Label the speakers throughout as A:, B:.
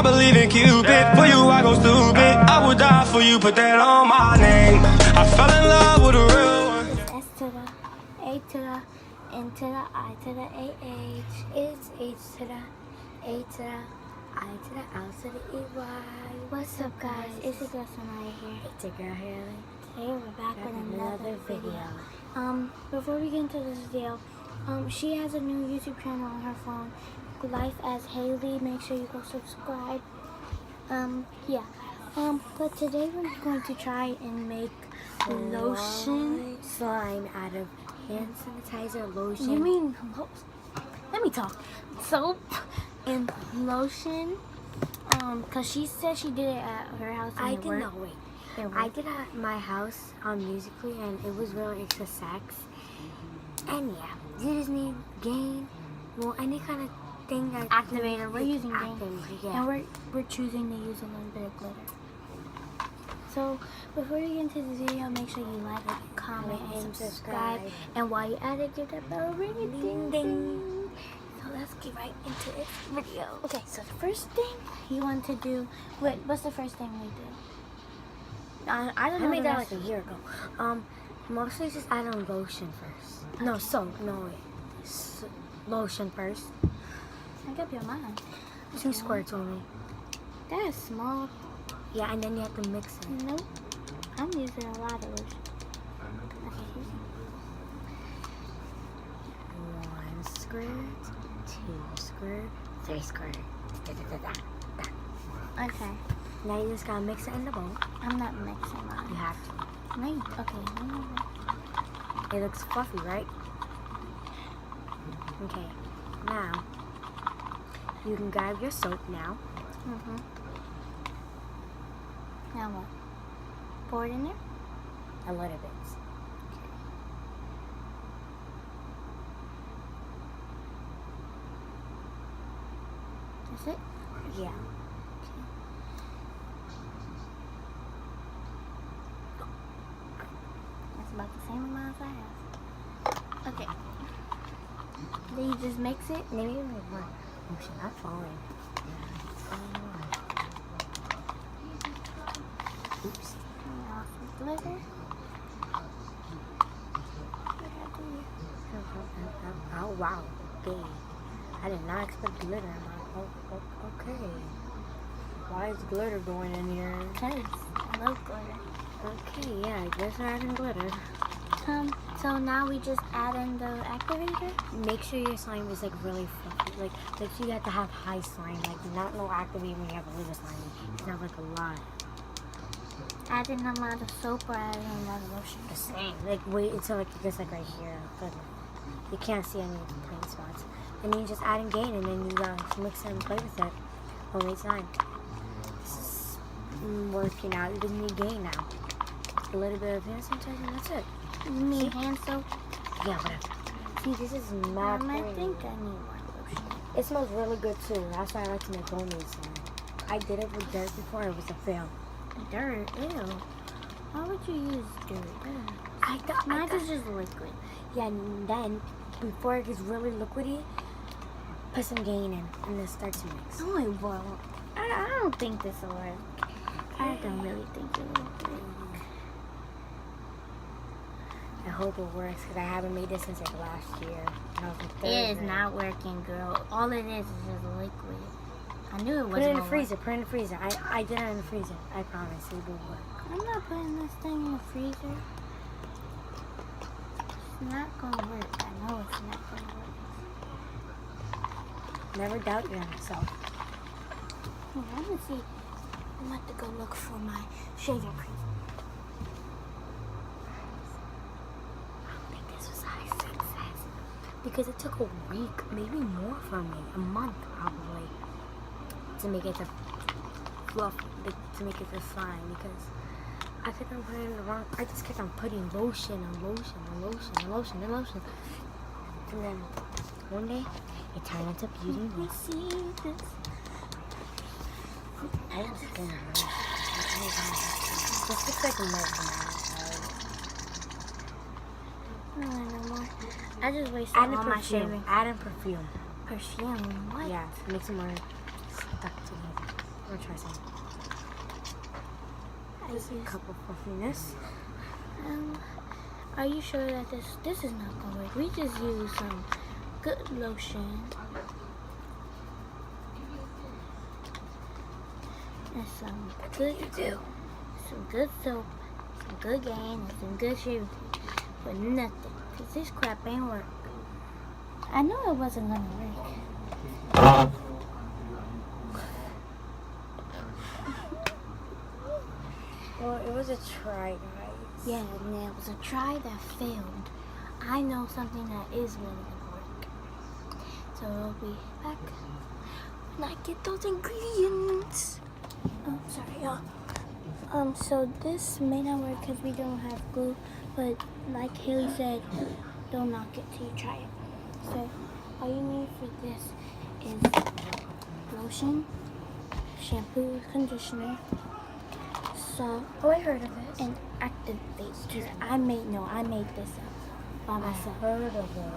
A: believe in Cupid. For you, I go stupid. I would die for you, put that on my name. I fell in love with a real one.
B: It's S to the A to the N to the I to the AH. It's H to the A to the I to the L to the EY. What's up, guys? It's your girl Sanaya here.
C: It's your girl Haley.
B: Today we're back with another video. Before we get into this video, she has a new YouTube channel on her phone, Life as Haley. Make sure you go subscribe. But today we're going to try and make lotion.
C: Slime out of hand sanitizer, lotion.
B: You mean, let me talk. Soap and lotion. Cause she said she did it at her house.
C: I did not wait. I did it at my house on Musically, and it was really extra sex. And yeah, you just need Gain. Well, any kind of thing that
B: activator. We're using Gain,
C: yeah.
B: and we're choosing to use a little bit of glitter. So before you get into this video, make sure you like, comment, and subscribe. And while you're at it, give that bell ring, ding ding. So let's get right into this video. Okay, so the first thing you want to do, what's the first thing we do? I don't know.
C: I made that like a year ago. Mostly just add on lotion first. Okay. No, soap. No, wait. Lotion first.
B: Make up your mind.
C: 2 squirts only.
B: That's small.
C: Yeah, and then you have to mix it.
B: Nope. I'm using a lot of lotion. Okay.
C: 1 squirt, 2 squirt, 3 squirt.
B: Okay.
C: Now you just gotta mix it in the bowl.
B: I'm not mixing mine.
C: You have to.
B: No, okay.
C: It looks fluffy, right? Okay. Now, you can grab your soap now.
B: Now what? Pour it in there?
C: A little bit.
B: That's it?
C: Yeah.
B: That's about the same amount as I have. Okay. Then you just mix it.
C: Maybe more. Oh shit, I'm falling. Oops.
B: Glitter.
C: Oh wow. Okay. I did not expect glitter in my. Okay. Why is glitter going in here?
B: Because I love glitter.
C: Okay, yeah, I guess we're adding glitter.
B: So now we just add in the activator.
C: Make sure your slime is like really fluffy. Like you have to have high slime. Like not no activate when you have a little slime. It's not like a lot.
B: Add in a lot of soap or add in a lot of lotion.
C: The same. Like wait until like it gets like right here. But you can't see any plain spots. And then you just add in Gain, and then you gotta mix it and play with it. Homemade slime. This is working out. You just need Gain now. A little bit of hand sanitizer, and that's it.
B: You need hand soap?
C: Yeah, whatever. See, this is not.
B: I think I need more lotion.
C: It smells really good too. That's why I like to make homemade slime. I did it with dirt before. It was a fail.
B: Dirt? Ew. Why would you use dirt?
C: I thought
B: mine is just liquid.
C: Yeah, and then before it gets really liquidy, put some Gain in and then start to mix.
B: No, it won't. I don't think this will work. I don't really think it will work.
C: I hope it works because I haven't made this since like last year. And I was like,
B: it is not working, girl. All it is just liquid. I knew it wasn't.
C: Put it in the freezer. Put it in the freezer. I did it in the freezer. I promise it will work.
B: I'm not putting this thing in the freezer. It's not gonna work. I know it's not gonna work.
C: Never doubt yourself.
B: Let me see. I'm about to go look for my shaving cream.
C: Because it took a week, maybe more from me, a month probably, to make it to fluff, to make it to slime. Because I kept on putting the wrong. I just kept on putting lotion and lotion and lotion and lotion and lotion, and then one day it turned into beauty
B: Let me
C: mist.
B: see this.
C: I was gonna this looks like a mess.
B: No more. I just wasted
C: Add
B: all
C: in
B: my
C: perfume.
B: shaving.
C: Add in perfume.
B: Perfume? What?
C: Yeah, makes it more stuck together. Just a cup of fluffiness.
B: Are you sure that this is not gonna work? We just use some good lotion and some good soap, some good gain, and some good shaving cream, but nothing. Cause this crap ain't work. I know it wasn't gonna work.
C: Well, it was a try, guys.
B: Yeah, and it was a try that failed. I know something that is really gonna work. So we'll be back when I get those ingredients. Oh, sorry, y'all. So this may not work because we don't have glue, but like Haley said, don't knock it till you try it. So all you need for this is lotion, shampoo, conditioner, salt,
C: Oh, I heard of this.
B: and activate. Cause I made this up by myself.
C: Heard of it.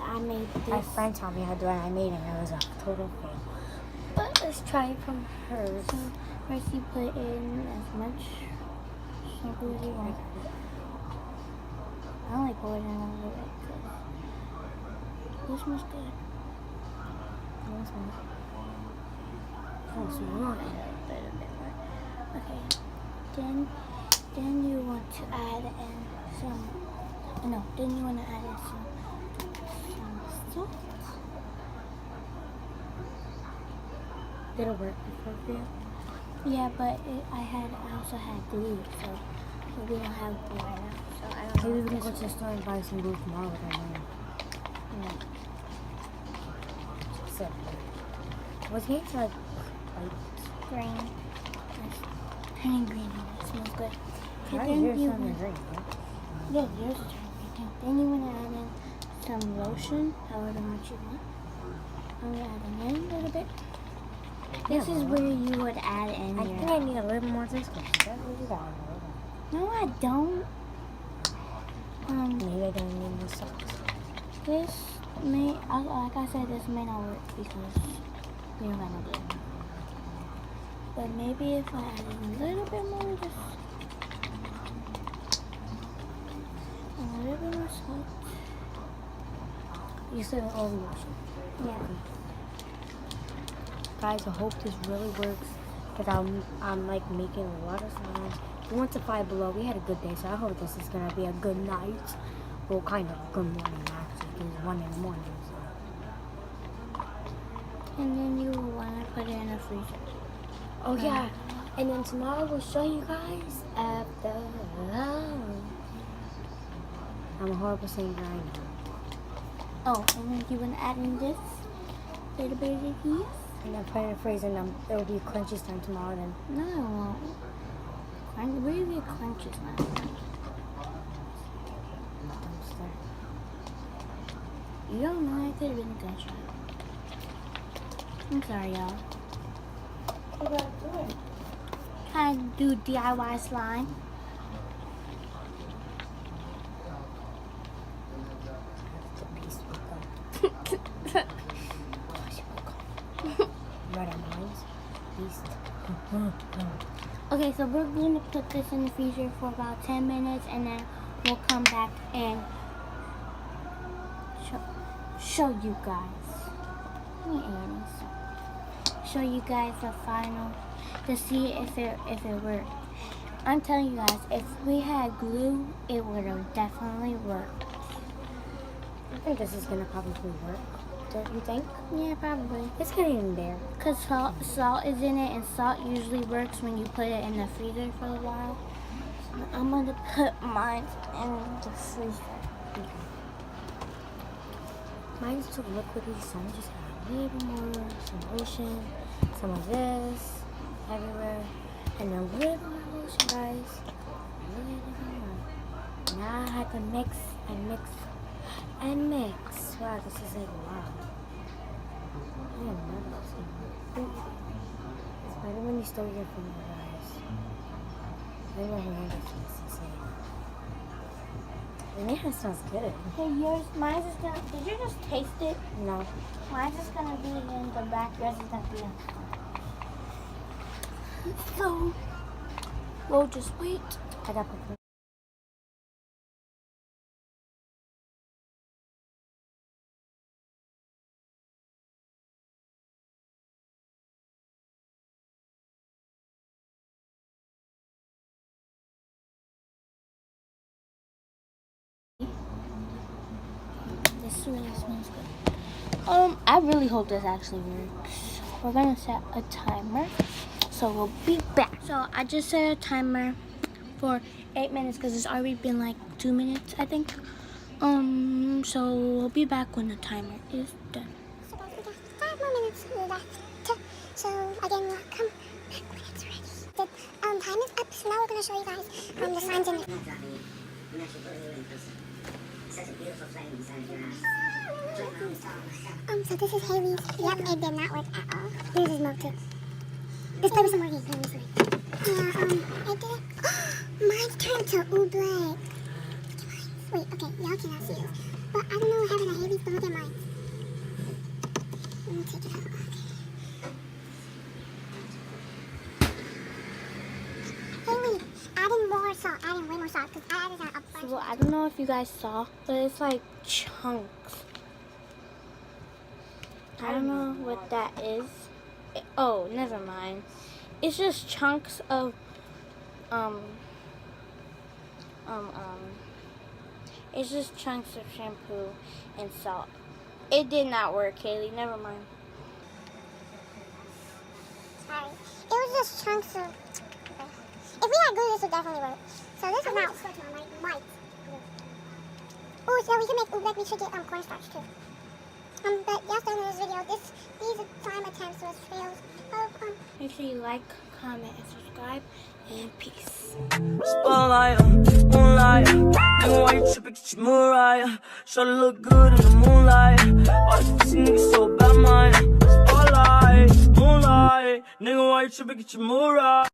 B: I made
C: My
B: this.
C: friend taught me how to do it. I made it, and it was a total fail. But let's try it from hers.
B: So first you put in as much shampoo as you want. I only pour it in a little bit because it smells good.
C: Oh, small.
B: A little bit more. Okay. Then you want to add in some. No. Then you want to add in some salt.
C: Did it work before for you?
B: Yeah, but I also had glue, so we don't have glue right now. So I don't know.
C: Maybe we
B: if
C: can
B: this
C: go to the
B: will-
C: store and buy some glue tomorrow with our money.
B: No.
C: So, was he to like
B: Green. It's turning green. It smells good. Okay,
C: why
B: then
C: is yours
B: you
C: turning
B: want-
C: green?
B: Yeah, yours is turning green too. Then you want to add in some lotion, however much you want. I'm gonna add in a little bit. This is where you would add in
C: I
B: your.
C: think I need a little more of this because that really got
B: No, I don't.
C: Maybe I don't need more socks.
B: This may, like I said, this may not work because we don't got no glue. But maybe if I add in a little bit more of this, a little bit more salt.
C: You said all lotion.
B: Yeah.
C: Guys, I hope this really works because I'm like making a lot of slime. We went to Five Below. We had a good day, so I hope this is gonna be a good night. Well, kind of good morning actually, because it's 1 in the morning. So.
B: And then you want to put it in the freezer.
C: Oh yeah, and then tomorrow we'll show you guys after love. I'm a horrible singer, I know.
B: Oh, and then you want to add in this little bit of this.
C: And then put it in the freezer, and it'll be crunchies time tomorrow. Then
B: No, it won't. Where do you crunches now?
C: dumpster.
B: You don't know, I could have been a good shot. I'm sorry, y'all.
C: You gotta do it.
B: Trying to do DIY slime.
C: The piece will go. Red and mines. Beast.
B: Okay, so we're going to put this in the freezer for about 10 minutes and then we'll come back and show you guys. Show you guys the final to see if it worked. I'm telling you guys, if we had glue, it would have definitely worked.
C: I think this is gonna probably work. Don't you think?
B: Yeah, probably.
C: It's getting in there.
B: Because salt is in it, and salt usually works when you put it in the freezer for a while. So I'm going to put mine in the freezer.
C: Mine's too liquidy, so I'm just gonna need more, some lotion, some of this, everywhere, and a little more lotion, guys. A little more. Now I have to mix and mix and mix. Wow, this is like wow. I am nervous. It's better when you store your finger, guys. I don't know what to say. The man smells good.
B: Hey, yours, mine's just gonna, did you just taste it?
C: No.
B: Mine's just gonna be in the back, yours is gonna be in the front. So, Well, just wait.
C: I got put.
B: This really smells good. I really hope this actually works. We're gonna set a timer, so we'll be back. So I just set a timer for 8 minutes because it's already been like 2 minutes, I think. So we'll be back when the timer is done.
D: So guys, we got 5 more minutes left. So again, we'll come back when it's ready. The time is up, so now we're gonna show you guys the signs in it.
E: Such a beautiful flame inside your house.
D: So this is Haley's. Yep, it did not work at all. This is Mo too. This play wasn't working previously. Yeah, it did. Mine's turned to oobleck. Wait, okay, y'all cannot see this. But I don't know what happened to Haley's, but look at mine. Let me take it out. Haley, adding more salt, adding way more salt, because I added a bunch.
B: Well, I don't know if you guys saw, but it's like chunks. I don't know what that is. Oh, never mind. It's just chunks of it's just chunks of shampoo and salt. It did not work, Haley. Never mind.
D: Sorry. It was just chunks of... If we had glue, this would definitely work. So this is not... white. Oh, so we can make oobleck. We should get cornstarch too. But yes, in this video, these are time attempts with fails.
B: Make sure you like, comment, and subscribe. And peace.
F: Spotlight, moonlight. Nigga, why you tripping? Get your Mariah. Shawty look good in the moonlight. All these pussy niggas so bad, mine. Spotlight, moonlight. Nigga, why you tripping? Get your Mariah.